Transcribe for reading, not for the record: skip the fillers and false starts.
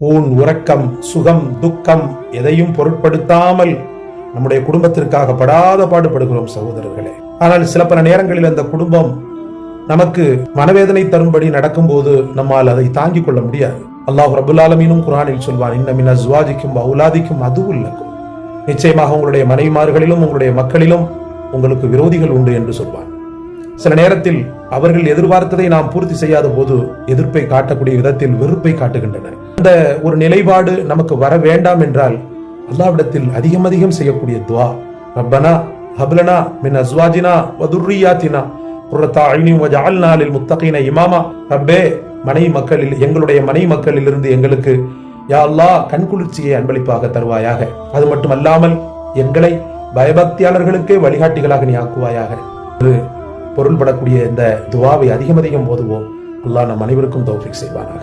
ஊன் உறக்கம் சுகம் துக்கம் எதையும் பொருட்படுத்தாமல் நம்முடைய குடும்பத்திற்காக படாத பாடுபடுகிறோம் சகோதரர்களே. ஆனால் சில பல நேரங்களில் அந்த குடும்பம் நமக்கு மனவேதனை தரும்படி நடக்கும் போது நம்மால் அதை தாங்கிக் கொள்ள முடியாது. அல்லாஹ் ரப்புல் ஆலமீனும் குர்ஆனில் சொல்வான், இன்ன மின் அஸ்வாஜிக்கும் அவுலாதிக்கும் அதுவும் லக்கும், நிச்சயமாக உங்களுடைய மனைவிமார்களிலும் உங்களுடைய மக்களிலும் உங்களுக்கு விரோதிகள் உண்டு என்று சொல்வான். சில நேரத்தில் அவர்கள் எதிர்பார்த்ததை நாம் பூர்த்தி செய்யாத போது எதிர்ப்பை காட்டக்கூடிய விதத்தில் வெறுப்பை காட்டுகின்றனர். அந்த ஒரு நிலைப்பாடு நமக்கு வர வேண்டாம் என்றால் அல்லாஹ்விடத்தில் அதிகம் அதிகம் செய்யக்கூடிய துஆ, ரப்பனா ஹப்லனா மின் அஸ்வாஜினா வ துர்ரியாத்தினா குர்ரத்த அய்னின் வஜஅல்னா லில் முத்தகீன இமாமா. ரப்பே, எங்களுடைய மனை மக்களில் இருந்து எங்களுக்கு யா அல்லாஹ் கண்குளிர்ச்சியை அன்பளிப்பாக தருவாயாக. அது மட்டுமல்லாமல் எங்களை பயபக்தியாளர்களுக்கே வழிகாட்டிகளாக நீ ஆக்குவாயாக என்று பொருள்படக்கூடிய இந்த துஆவை அதிகம் அதிகம் ஓதுவோம். அல்லாஹ் நம் அனைவருக்கும் தௌஃபீக் செய்வானாக.